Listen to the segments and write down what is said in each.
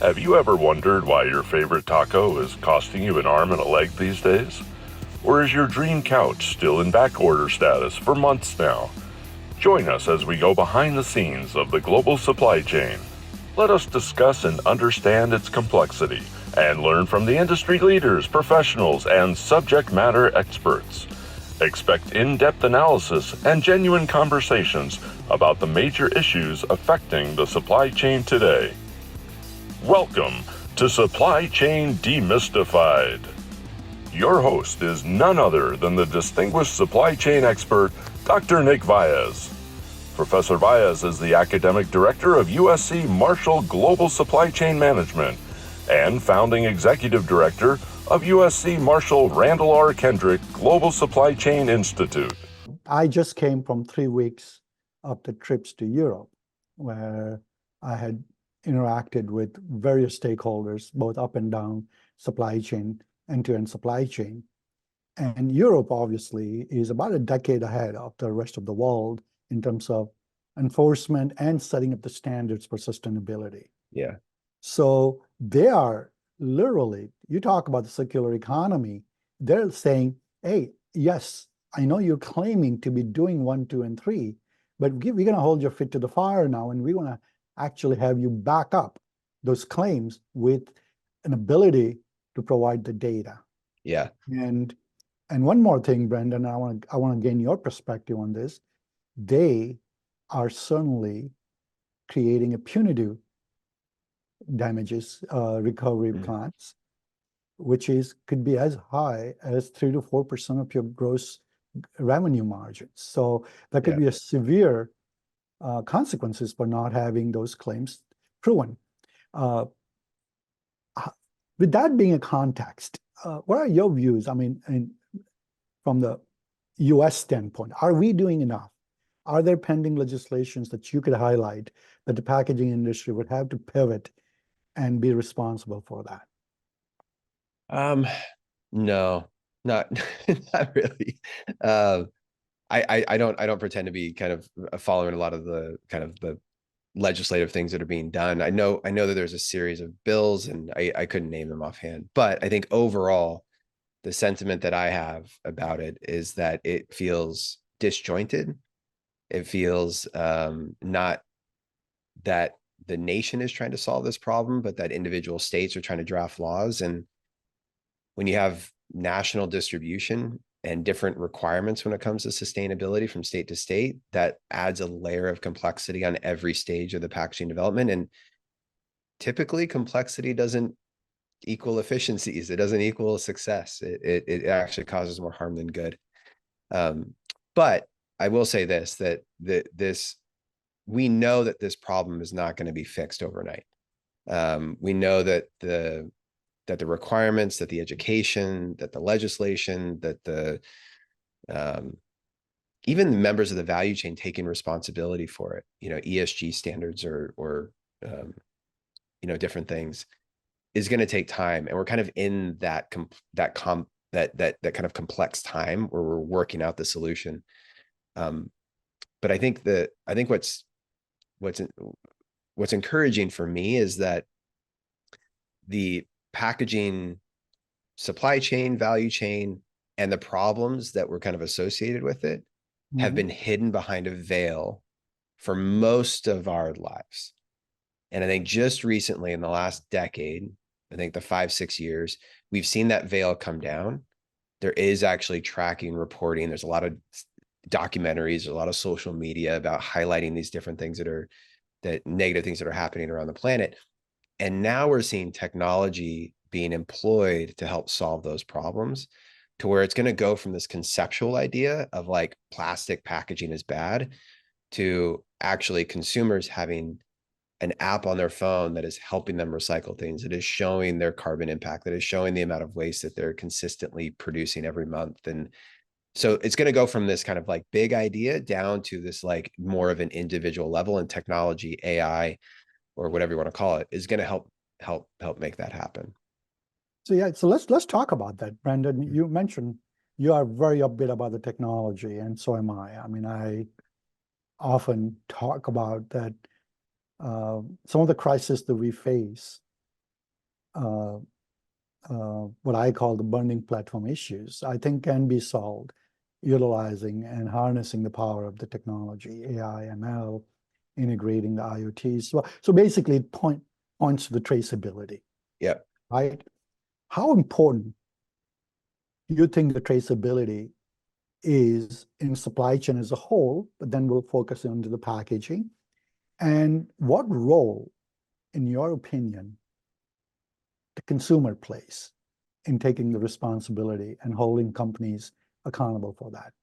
Have you ever wondered why your favorite taco is costing you an arm and a leg these days? Or is your dream couch still in back order status for months now? Join us as we go behind the scenes of the global supply chain. Let us discuss and understand its complexity and learn from the industry leaders, professionals, and subject matter experts. Expect in-depth analysis and genuine conversations about the major issues affecting the supply chain today. Welcome to Supply Chain Demystified. Your host is none other than the distinguished supply chain expert, Dr. Nick Valles. Professor Valles is the academic director of USC Marshall Global Supply Chain Management and founding executive director of USC Marshall Randall R. Kendrick Global Supply Chain Institute. I just came from 3 weeks of the trips to Europe, where I had interacted with various stakeholders, both up and down supply chain, end-to-end supply chain. And Europe, obviously, is about a decade ahead of the rest of the world in terms of enforcement and setting up the standards for sustainability. Yeah. So they are literally, you talk about the circular economy, they're saying, hey, yes, I know you're claiming to be doing 1, 2, and 3, but we're going to hold your feet to the fire now, and we want to actually have you back up those claims with an ability to provide the data. Yeah. And one more thing, Brendan, I want to gain your perspective on this. They are certainly creating a punitive damages recovery plans, which could be as high as 3 to 4% of your gross revenue margins. So that could be a severe consequences for not having those claims proven. With that being a context, what are your views? I mean, from the US standpoint, are we doing enough? Are there pending legislations that you could highlight that the packaging industry would have to pivot and be responsible for that? No, not not really. I don't pretend to be kind of following a lot of the kind of the legislative things that are being done. I know that there's a series of bills, and I couldn't name them offhand, but I think overall the sentiment that I have about it is that it feels disjointed. It feels not that the nation is trying to solve this problem, but that individual states are trying to draft laws. And when you have national distribution and different requirements when it comes to sustainability from state to state, that adds a layer of complexity on every stage of the packaging development. And typically complexity doesn't equal efficiencies. It doesn't equal success. It actually causes more harm than good. But I will say this, that we know that this problem is not going to be fixed overnight. We know that the requirements, that the education, that the legislation, that the even the members of the value chain taking responsibility for it, ESG standards or different things, is going to take time. And we're kind of in that kind of complex time where we're working out the solution. But I think what's encouraging for me is that the packaging supply chain, value chain, and the problems that were kind of associated with it have been hidden behind a veil for most of our lives. And I think just recently, in the last decade, I think the 5-6 years, we've seen that veil come down. There is actually tracking, reporting. There's a lot of documentaries, there's a lot of social media about highlighting these different things that negative things that are happening around the planet. And now we're seeing technology being employed to help solve those problems, to where it's going to go from this conceptual idea of like plastic packaging is bad to actually consumers having an app on their phone that is helping them recycle things, that is showing their carbon impact, that is showing the amount of waste that they're consistently producing every month. And so it's going to go from this kind of like big idea down to this like more of an individual level, and technology, AI, or whatever you want to call it, is going to help make that happen. So let's talk about that, Brandon. You mentioned you are very upbeat about the technology, and so am I. I mean, I often talk about that some of the crises that we face uh, what I call the burning platform issues, I think can be solved utilizing and harnessing the power of the technology, AI, ML, integrating the IoT. So basically it points to the traceability, Yeah. right? How important do you think the traceability is in supply chain as a whole, but then we'll focus into the packaging? And what role, in your opinion, the consumer plays in taking the responsibility and holding companies accountable for that?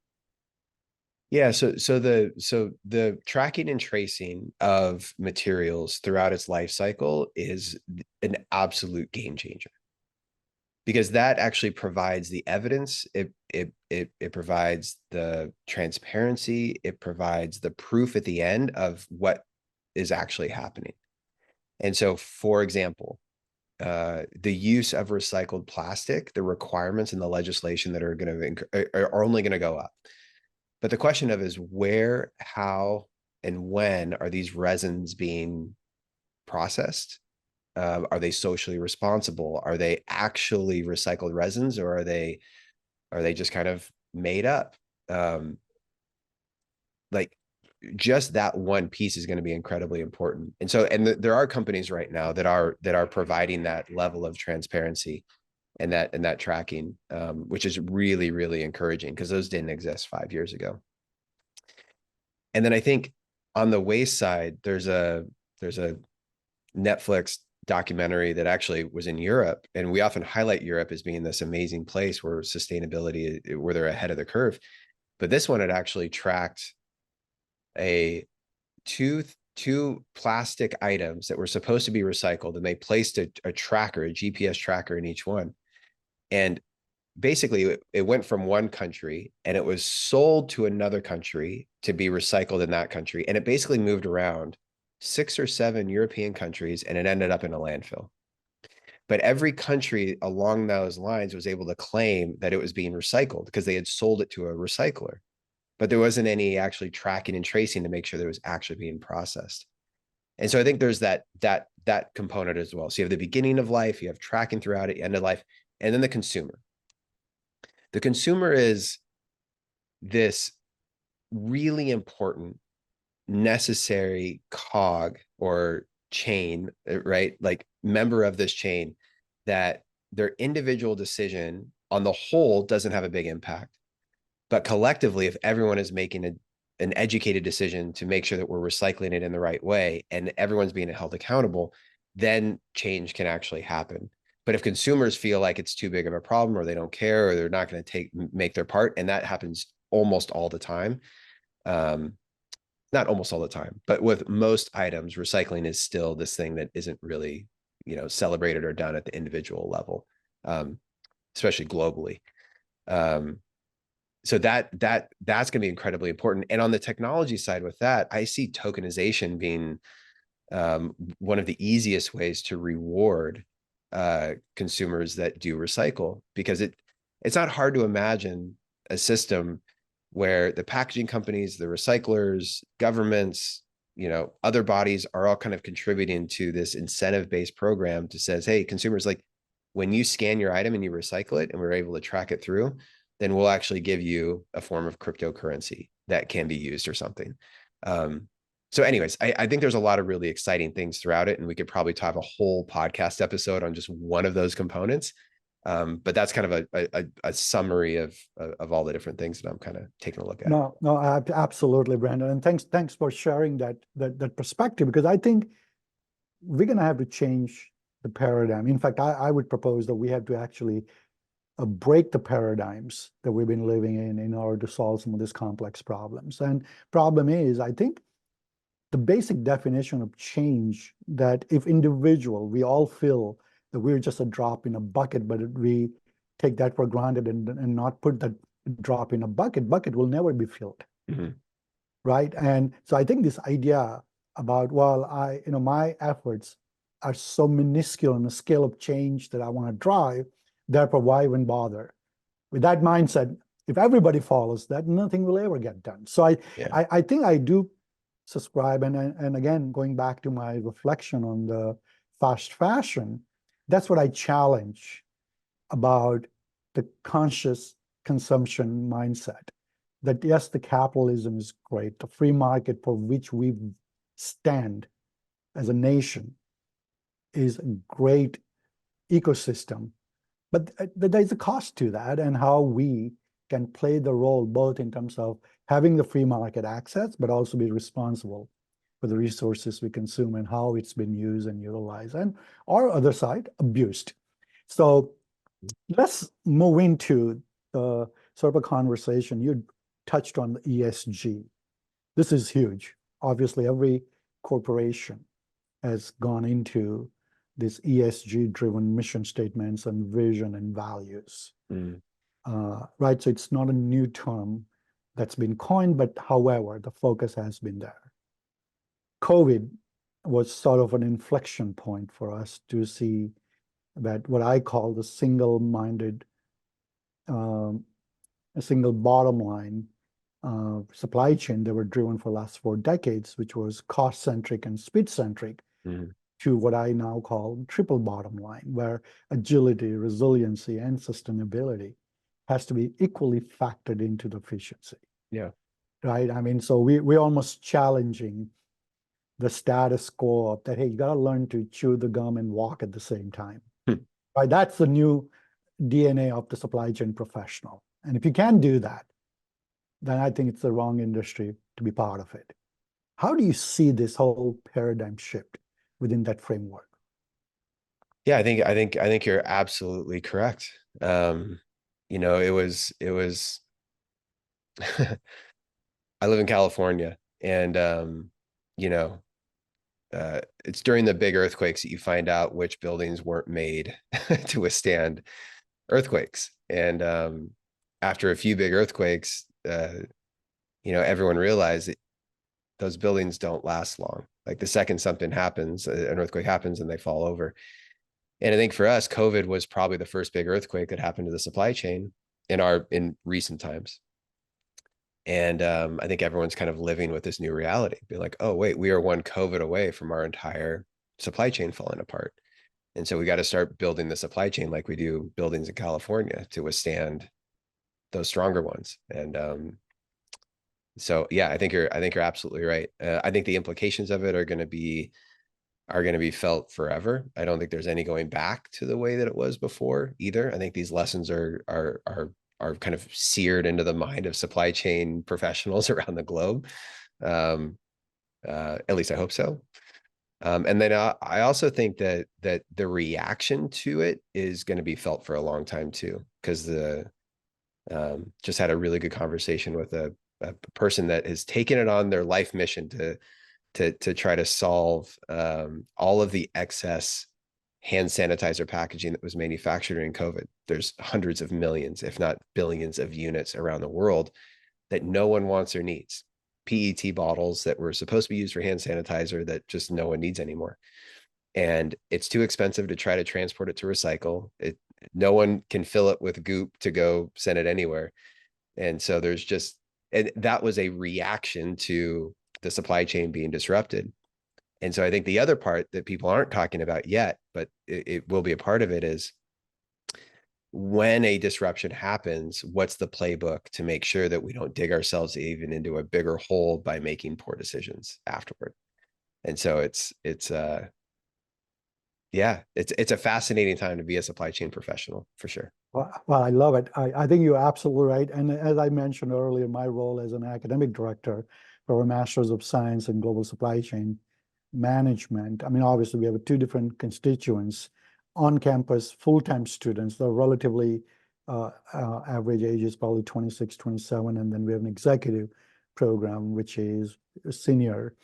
Yeah, so the tracking and tracing of materials throughout its life cycle is an absolute game changer, because that actually provides the evidence, it provides the transparency, it provides the proof at the end of what is actually happening. And so, for example, the use of recycled plastic, the requirements and the legislation that are going to are only going to go up. But the question of is where, how, and when are these resins being processed? Are they socially responsible? Are they actually recycled resins, or are they just kind of made up? Like just that one piece is going to be incredibly important. And so, and there are companies right now that are providing that level of transparency and that tracking, which is really, really encouraging, because those didn't exist 5 years ago. And then I think on the waste side, there's a Netflix documentary that actually was in Europe, and we often highlight Europe as being this amazing place where sustainability, where they're ahead of the curve. But this one had actually tracked two plastic items that were supposed to be recycled, and they placed a tracker, a GPS tracker in each one. And basically it went from one country and it was sold to another country to be recycled in that country. And it basically moved around 6 or 7 European countries, and it ended up in a landfill. But every country along those lines was able to claim that it was being recycled because they had sold it to a recycler. But there wasn't any actually tracking and tracing to make sure that it was actually being processed. And so I think there's that component as well. So you have the beginning of life, you have tracking throughout it, end of life, and then the consumer. The consumer is this really important, necessary cog or chain, right? Like member of this chain, that their individual decision on the whole doesn't have a big impact. But collectively, if everyone is making an educated decision to make sure that we're recycling it in the right way and everyone's being held accountable, then change can actually happen. But if consumers feel like it's too big of a problem, or they don't care, or they're not going to make their part, and that happens almost all the time, not almost all the time, but with most items, recycling is still this thing that isn't really, celebrated or done at the individual level, especially globally. So that's going to be incredibly important. And on the technology side with that, I see tokenization being one of the easiest ways to reward consumers that do recycle, because it's not hard to imagine a system where the packaging companies, the recyclers, governments, other bodies are all kind of contributing to this incentive-based program to says, hey, consumers, like when you scan your item and you recycle it and we're able to track it through, then we'll actually give you a form of cryptocurrency that can be used or something. So anyways, I think there's a lot of really exciting things throughout it, and we could probably have a whole podcast episode on just one of those components. But that's kind of a summary of all the different things that I'm kind of taking a look at. No, absolutely, Brandon. And thanks for sharing that perspective, because I think we're going to have to change the paradigm. In fact, I would propose that we have to actually break the paradigms that we've been living in order to solve some of these complex problems. And problem is, I think the basic definition of change, that if individual, we all feel that we're just a drop in a bucket, but we take that for granted and not put that drop in a bucket will never be filled. Mm-hmm. Right? And so I think this idea about, well, my efforts are so minuscule on the scale of change that I want to drive, therefore why even bother? With that mindset, if everybody follows that, nothing will ever get done. So I think I do subscribe, and again, going back to my reflection on the fast fashion, That's what I challenge about the conscious consumption mindset. That yes, the capitalism is great, the free market for which we stand as a nation is a great ecosystem, but there's a cost to that, and how we can play the role both in terms of having the free market access, but also be responsible for the resources we consume and how it's been used and utilized, and our other side, abused. So let's move into the sort of a conversation. You touched on the ESG. This is huge. Obviously, every corporation has gone into this ESG-driven mission statements and vision and values. Right? So it's not a new term that's been coined, but however, the focus has been there. COVID was sort of an inflection point for us to see that what I call the single-minded, a single bottom line supply chain that were driven for the last 4 decades, which was cost-centric and speed-centric, to what I now call triple bottom line, where agility, resiliency, and sustainability has to be equally factored into the efficiency. Yeah. Right? I mean, so we're almost challenging the status quo of that, hey, you got to learn to chew the gum and walk at the same time. Right? That's the new DNA of the supply chain professional. And if you can't do that, then I think it's the wrong industry to be part of it. How do you see this whole paradigm shift within that framework? Yeah, I think you're absolutely correct. You know, it was I live in California, and you know, it's during the big earthquakes that you find out which buildings weren't made to withstand earthquakes. And after a few big earthquakes, you know, everyone realized that those buildings don't last long. Like the second something happens, an earthquake happens, and they fall over. And I think for us, COVID was probably the first big earthquake that happened to the supply chain in recent times. And I think everyone's kind of living with this new reality, be like, oh, wait, we are one COVID away from our entire supply chain falling apart. And so we got to start building the supply chain like we do buildings in California to withstand those stronger ones. And so, yeah, I think you're absolutely right. I think the implications of it are going to be felt forever. I don't think there's any going back to the way that it was before either. I think these lessons are kind of seared into the mind of supply chain professionals around the globe. At least I hope so. And then I also think that the reaction to it is going to be felt for a long time too, because just had a really good conversation with a person that has taken it on their life mission to try to solve all of the excess hand sanitizer packaging that was manufactured during COVID. There's hundreds of millions, if not billions of units around the world that no one wants or needs. PET bottles that were supposed to be used for hand sanitizer that just no one needs anymore. And it's too expensive to try to transport it to recycle. No one can fill it with goop to go send it anywhere. And so and that was a reaction to the supply chain being disrupted. And so I think the other part that people aren't talking about yet, but it will be a part of it, is when a disruption happens, what's the playbook to make sure that we don't dig ourselves even into a bigger hole by making poor decisions afterward? And so it's a fascinating time to be a supply chain professional, for sure. Well, I love it. I think you're absolutely right. And as I mentioned earlier, my role as an academic director for a Master's of Science in Global Supply Chain Management. I mean, obviously, we have 2 different constituents on campus, full-time students. They're relatively average age is probably 26, 27. And then we have an executive program, which is senior,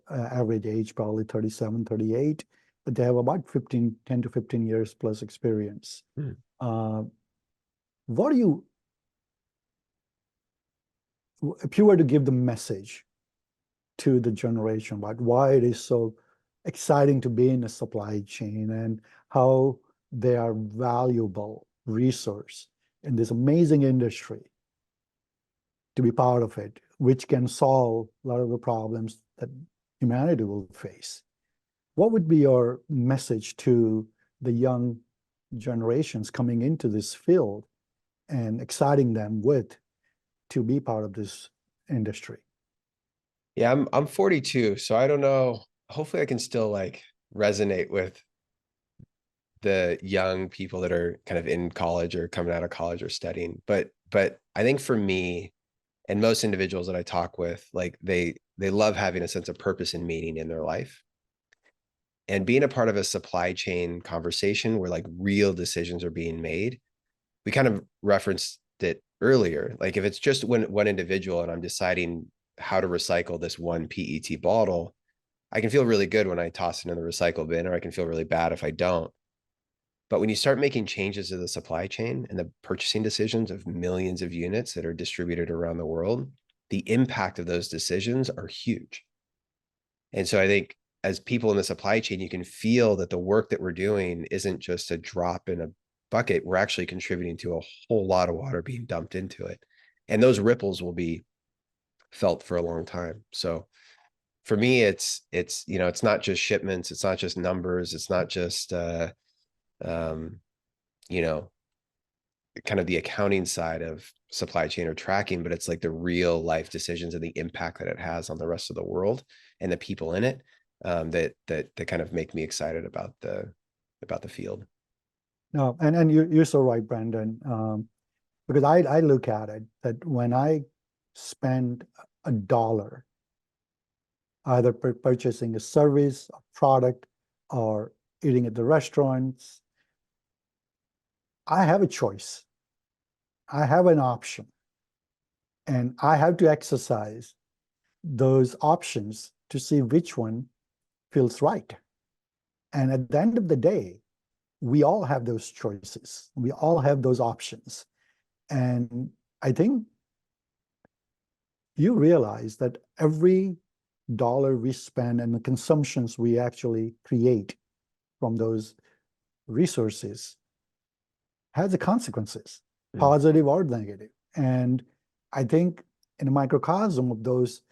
average age probably 37, 38. But they have about 10 to 15 years plus experience. What do you, if you were to give the message to the generation about why it is so exciting to be in a supply chain and how they are valuable resource in this amazing industry, to be part of it, which can solve a lot of the problems that humanity will face, what would be your message to the young generations coming into this field and exciting them to be part of this industry? Yeah, I'm 42, so I don't know. Hopefully I can still like resonate with the young people that are kind of in college or coming out of college or studying. But I think for me and most individuals that I talk with, like they love having a sense of purpose and meaning in their life. And being a part of a supply chain conversation where like real decisions are being made. We kind of referenced it earlier. Like if it's just one individual and I'm deciding how to recycle this one PET bottle, I can feel really good when I toss it in the recycle bin, or I can feel really bad if I don't. But when you start making changes to the supply chain and the purchasing decisions of millions of units that are distributed around the world, the impact of those decisions are huge. And so I think as people in the supply chain, you can feel that the work that we're doing isn't just a drop in a bucket. We're actually contributing to a whole lot of water being dumped into it. And those ripples will be felt for a long time. So for me, it's not just shipments, it's not just numbers, it's not just um, you know, kind of the accounting side of supply chain or tracking, but it's like the real life decisions and the impact that it has on the rest of the world and the people in it, that kind of make me excited about the field. No, and you're so right, Brandon. Because I look at it that when I spend a dollar either purchasing a service, a product, or eating at the restaurants, I have a choice. I have an option. And I have to exercise those options to see which one feels right. And at the end of the day, we all have those choices. We all have those options. And I think you realize that every dollar we spend and the consumptions we actually create from those resources has the consequences, positive or negative. And I think in a microcosm of those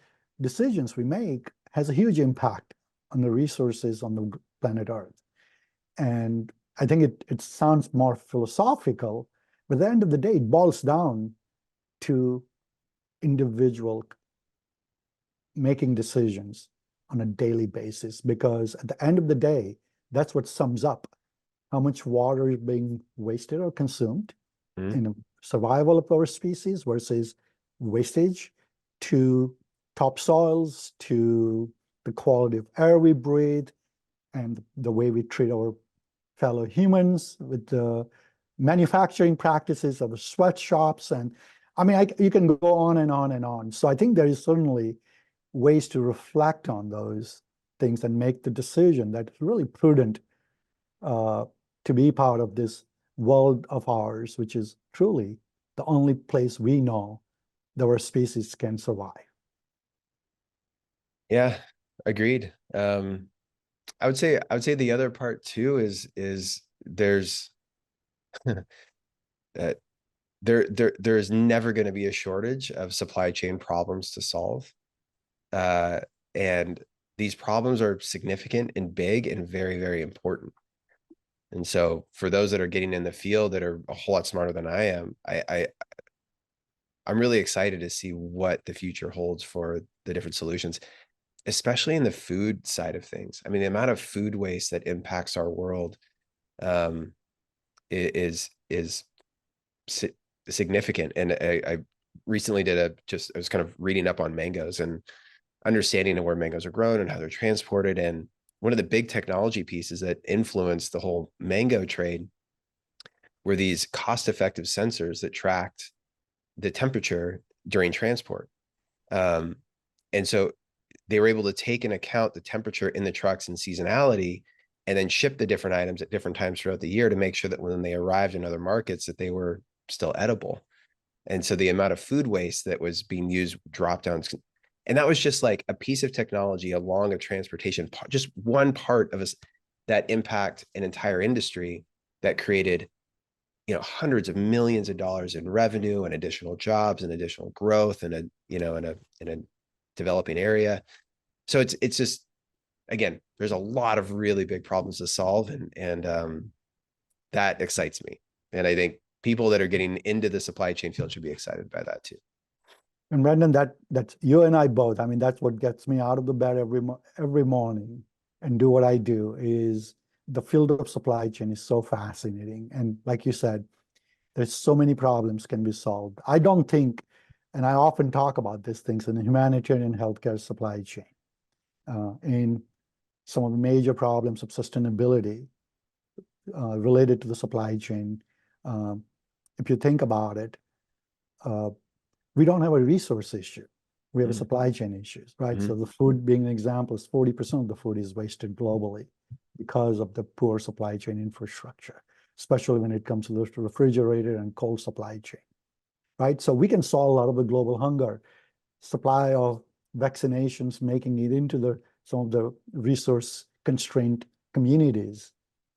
decisions we make has a huge impact on the resources on the planet Earth. And I think it sounds more philosophical, but at the end of the day, it boils down to individual making decisions on a daily basis, because at the end of the day, that's what sums up how much water is being wasted or consumed in the survival of our species versus wastage to topsoils, to the quality of air we breathe, and the way we treat our fellow humans with the manufacturing practices of the sweatshops. And I mean, you can go on and on and on. So I think there is certainly ways to reflect on those things and make the decision that it's really prudent to be part of this world of ours, which is truly the only place we know that our species can survive. Yeah, agreed. I would say the other part too is there's there's never going to be a shortage of supply chain problems to solve. And these problems are significant and big and very, very important. And so for those that are getting in the field that are a whole lot smarter than I am, I'm really excited to see what the future holds for the different solutions, especially in the food side of things. I mean, the amount of food waste that impacts our world is significant. And I recently I was kind of reading up on mangoes and understanding of where mangoes are grown and how they're transported. And one of the big technology pieces that influenced the whole mango trade were these cost-effective sensors that tracked the temperature during transport. And so they were able to take into account the temperature in the trucks and seasonality, and then ship the different items at different times throughout the year to make sure that when they arrived in other markets that they were still edible. And so the amount of food waste that was being used dropped down. And that was just like a piece of technology along a transportation, just one part of that impact an entire industry that created, hundreds of millions of dollars in revenue and additional jobs and additional growth in a developing area. So it's just, again, there's a lot of really big problems to solve. And that excites me. And I think people that are getting into the supply chain field should be excited by that too. And Brendan, that's you and I both. I mean, that's what gets me out of the bed every morning and do what I do. Is the field of supply chain is so fascinating, and like you said, there's so many problems can be solved. I don't think, and I often talk about these things in the humanitarian healthcare supply chain, in some of the major problems of sustainability related to the supply chain. If you think about it, we don't have a resource issue. We have a supply chain issues, right? So the food being an example is 40% of the food is wasted globally because of the poor supply chain infrastructure, especially when it comes to the refrigerator and cold supply chain, right? So we can solve a lot of the global hunger, supply of vaccinations, making it into some of the resource constrained communities,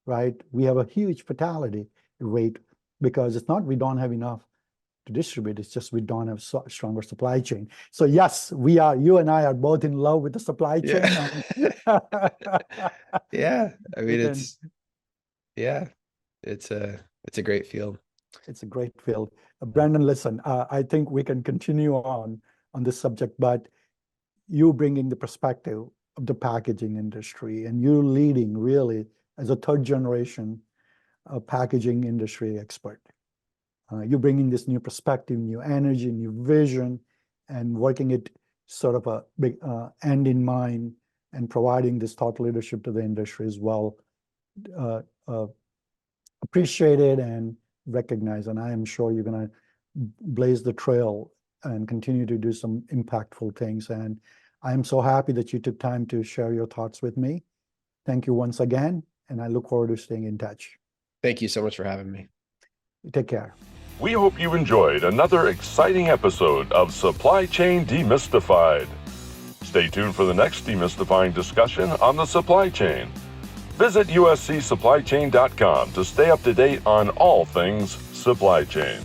right? We have a huge fatality rate because it's not we don't have enough to distribute, it's just we don't have stronger supply chain. So yes, you and I are both in love with the supply chain. Yeah, I mean, it's a great field. It's a great field. Brandon, listen, I think we can continue on this subject, but you bringing the perspective of the packaging industry and you leading really as a third generation packaging industry expert. You bringing this new perspective, new energy, new vision, and working it sort of a big end in mind and providing this thought leadership to the industry as well. Appreciated and recognized, and I am sure you're going to blaze the trail and continue to do some impactful things. And I am so happy that you took time to share your thoughts with me. Thank you once again, and I look forward to staying in touch. Thank you so much for having me. Take care. We hope you enjoyed another exciting episode of Supply Chain Demystified. Stay tuned for the next demystifying discussion on the supply chain. Visit uscsupplychain.com to stay up to date on all things supply chain.